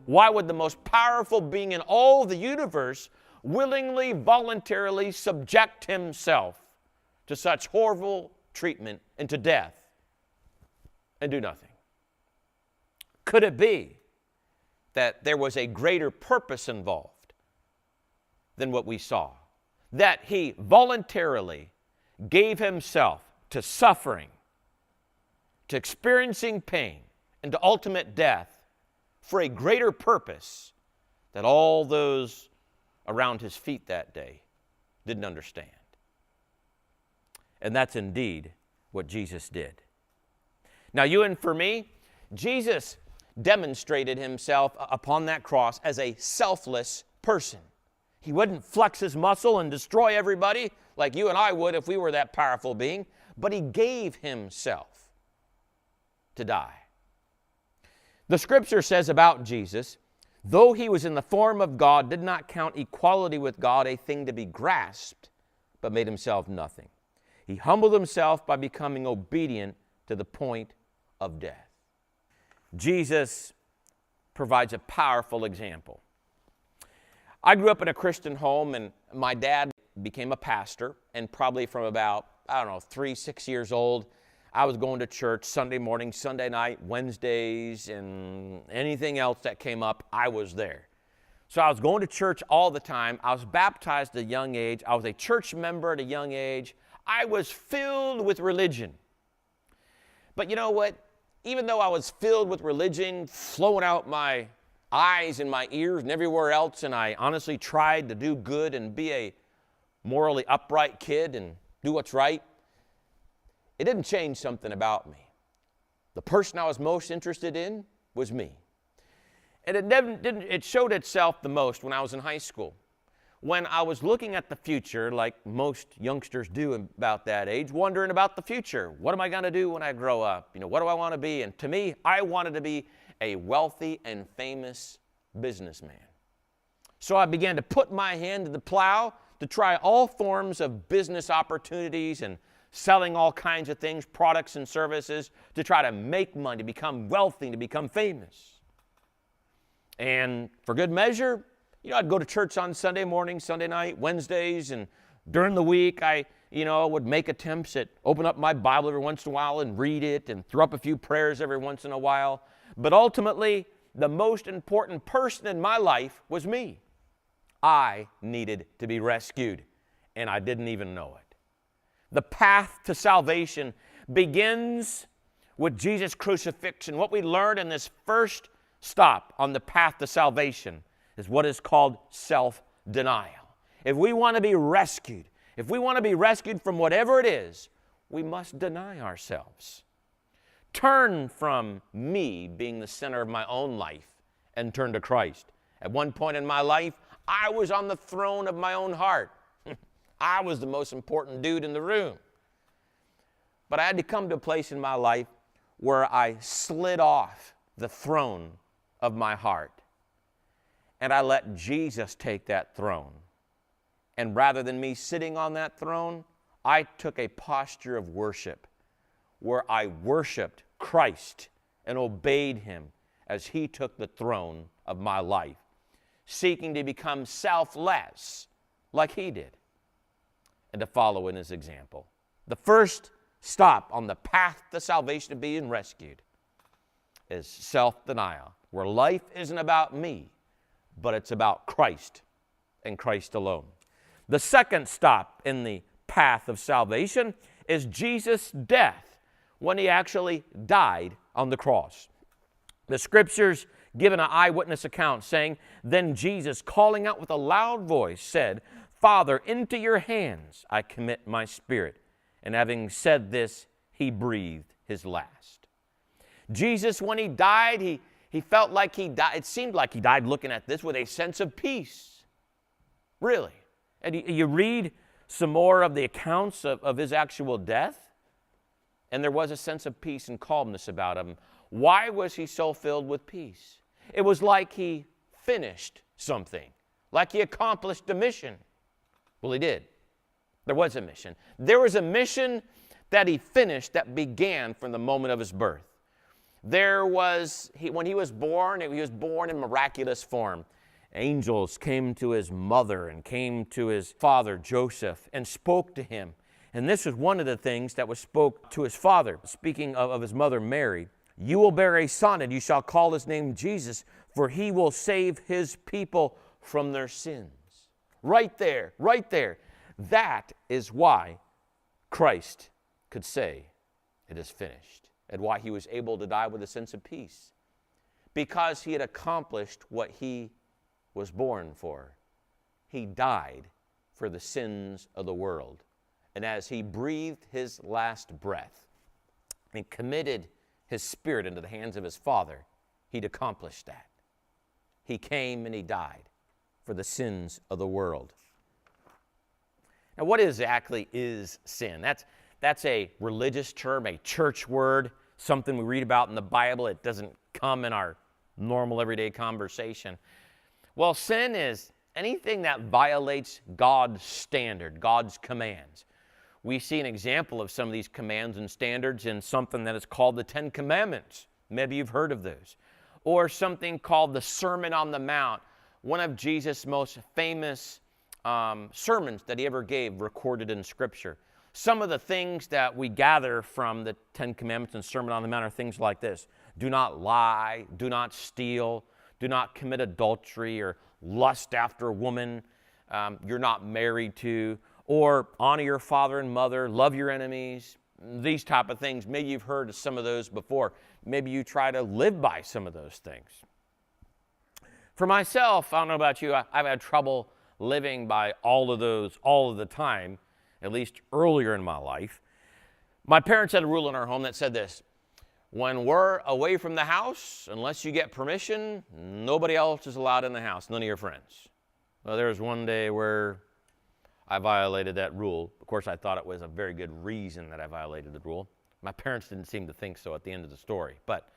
Why would the most powerful being in all the universe willingly, voluntarily subject himself to such horrible treatment and to death and do nothing? Could it be that there was a greater purpose involved than what we saw? That he voluntarily gave himself to suffering, to experiencing pain, and to ultimate death for a greater purpose that all those around his feet that day didn't understand. And that's indeed what Jesus did. Now, you and for me, Jesus demonstrated himself upon that cross as a selfless person. He wouldn't flex his muscle and destroy everybody like you and I would if we were that powerful being, but he gave himself to die. The scripture says about Jesus, though he was in the form of God, did not count equality with God a thing to be grasped, but made himself nothing. He humbled himself by becoming obedient to the point of death. Jesus provides a powerful example. I grew up in a Christian home, and my dad became a pastor, and probably from about, 3-6 years old, I was going to church Sunday morning, Sunday night, Wednesdays, and anything else that came up, I was there. So I was going to church all the time. I was baptized at a young age. I was a church member at a young age. I was filled with religion. But you know what? Even though I was filled with religion, flowing out my eyes and my ears and everywhere else, and I honestly tried to do good and be a morally upright kid and do what's right, it didn't change something about me. The person I was most interested in was me. And it showed itself the most when I was in high school. When I was looking at the future, like most youngsters do about that age, wondering about the future. What am I going to do when I grow up? What do I want to be? And to me, I wanted to be a wealthy and famous businessman. So I began to put my hand to the plow to try all forms of business opportunities and selling all kinds of things, products and services, to try to make money, to become wealthy, to become famous. And for good measure, I'd go to church on Sunday morning, Sunday night, Wednesdays, and during the week, I would make attempts at open up my Bible every once in a while and read it and throw up a few prayers every once in a while. But ultimately, the most important person in my life was me. I needed to be rescued, and I didn't even know it. The path to salvation begins with Jesus' crucifixion. What we learned in this first stop on the path to salvation is what is called self-denial. If we want to be rescued, from whatever it is, we must deny ourselves. Turn from me being the center of my own life and turn to Christ. At one point in my life, I was on the throne of my own heart. I was the most important dude in the room. But I had to come to a place in my life where I slid off the throne of my heart. And I let Jesus take that throne. And rather than me sitting on that throne, I took a posture of worship where I worshiped Christ and obeyed him as he took the throne of my life, seeking to become selfless like he did and to follow in his example. The first stop on the path to salvation, to being rescued, is self-denial, where life isn't about me, but it's about Christ and Christ alone. The second stop in the path of salvation is Jesus' death, when he actually died on the cross. The scriptures give an eyewitness account saying, "Then Jesus, calling out with a loud voice, said, 'Father, into your hands I commit my spirit.' And having said this, he breathed his last." Jesus, when he died, he felt like he died. It seemed like he died looking at this with a sense of peace. Really. And you read some more of the accounts of his actual death, and there was a sense of peace and calmness about him. Why was he so filled with peace? It was like he finished something, like he accomplished a mission. Well, he did. There was a mission. There was a mission that he finished that began from the moment of his birth. When he was born in miraculous form. Angels came to his mother and came to his father, Joseph, and spoke to him. And this was one of the things that was spoke to his father. Speaking of his mother, Mary, you will bear a son, and you shall call his name Jesus, for he will save his people from their sins. Right there, right there. That is why Christ could say, it is finished, and why he was able to die with a sense of peace. Because he had accomplished what he was born for. He died for the sins of the world. And as he breathed his last breath and committed his spirit into the hands of his Father, he'd accomplished that. He came and he died for the sins of the world. Now, what exactly is sin? That's a religious term, a church word, something we read about in the Bible. It doesn't come in our normal everyday conversation. Well, sin is anything that violates God's standard, God's commands. We see an example of some of these commands and standards in something that is called the Ten Commandments. Maybe you've heard of those. Or something called the Sermon on the Mount, one of Jesus' most famous sermons that he ever gave, recorded in Scripture. Some of the things that we gather from the Ten Commandments and Sermon on the Mount are things like this. Do not lie, do not steal, do not commit adultery or lust after a woman you're not married to, or honor your father and mother, love your enemies, these type of things. Maybe you've heard of some of those before. Maybe you try to live by some of those things. For myself, I don't know about you, I've had trouble living by all of those all of the time, at least earlier in my life. My parents had a rule in our home that said this: when we're away from the house, unless you get permission, nobody else is allowed in the house, none of your friends. Well, there was one day where I violated that rule. Of course, I thought it was a very good reason that I violated the rule. My parents didn't seem to think so at the end of the story. But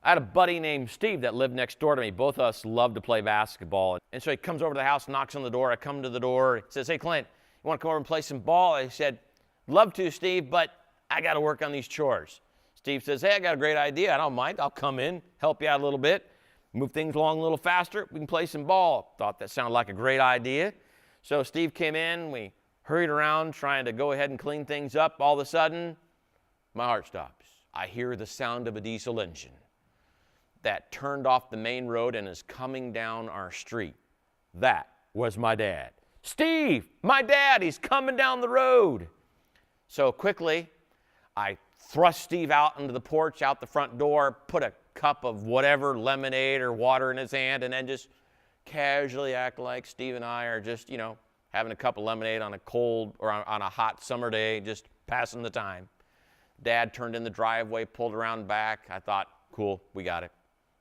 I had a buddy named Steve that lived next door to me. Both of us loved to play basketball. And so he comes over to the house, knocks on the door. I come to the door. He says, hey, Clint, you want to come over and play some ball? I said, love to, Steve, but I got to work on these chores. Steve says, hey, I got a great idea. I don't mind. I'll come in, help you out a little bit, move things along a little faster. We can play some ball. Thought that sounded like a great idea. So Steve came in. We hurried around trying to go ahead and clean things up. All of a sudden, my heart stops. I hear the sound of a diesel engine that turned off the main road and is coming down our street. That was my dad. Steve, my dad, he's coming down the road. So quickly, I thrust Steve out into the porch, out the front door, put a cup of whatever, lemonade or water in his hand, and then just casually act like Steve and I are just, having a cup of lemonade on a cold or on a hot summer day, just passing the time. Dad turned in the driveway, pulled around back. I thought, cool, we got it.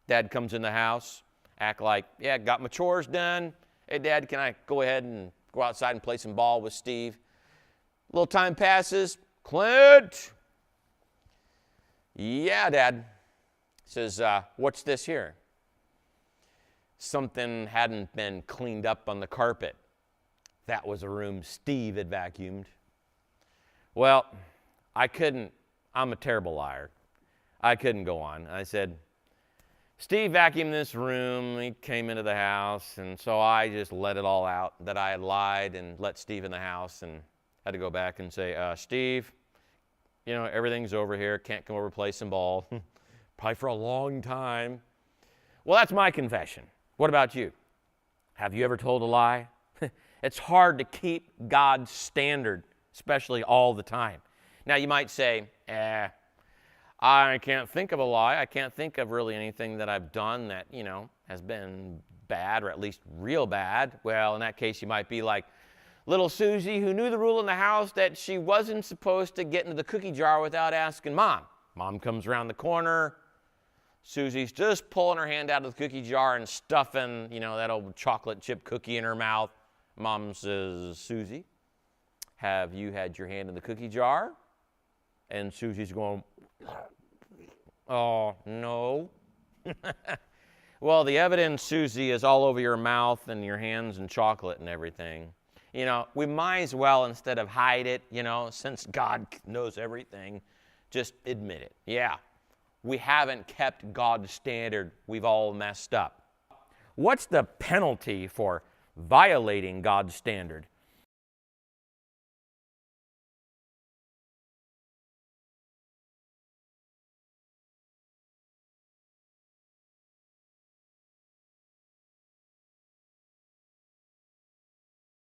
Dad comes in the house, act like, yeah, got my chores done. Hey, Dad, can I go ahead and go outside and play some ball with Steve? A little time passes. Clint! Yeah, Dad. Says, what's this here? Something hadn't been cleaned up on the carpet. That was a room Steve had vacuumed. Well, I'm a terrible liar. I couldn't go on. I said, Steve vacuumed this room. He came into the house, and so I just let it all out that I had lied and let Steve in the house, and had to go back and say, Steve, everything's over here. Can't come over and play some ball. Probably for a long time. Well, that's my confession. What about you? Have you ever told a lie? It's hard to keep God's standard, especially all the time. Now, you might say, I can't think of a lie. I can't think of really anything that I've done that, has been bad, or at least real bad. Well, in that case, you might be like little Susie, who knew the rule in the house that she wasn't supposed to get into the cookie jar without asking Mom. Mom comes around the corner. Susie's just pulling her hand out of the cookie jar and stuffing, that old chocolate chip cookie in her mouth. Mom says, Susie, have you had your hand in the cookie jar? And Susie's going, oh, no. Well, the evidence, Susie, is all over your mouth and your hands and chocolate and everything. We might as well, instead of hide it, since God knows everything, just admit it. Yeah, we haven't kept God's standard. We've all messed up. What's the penalty for violating God's standard?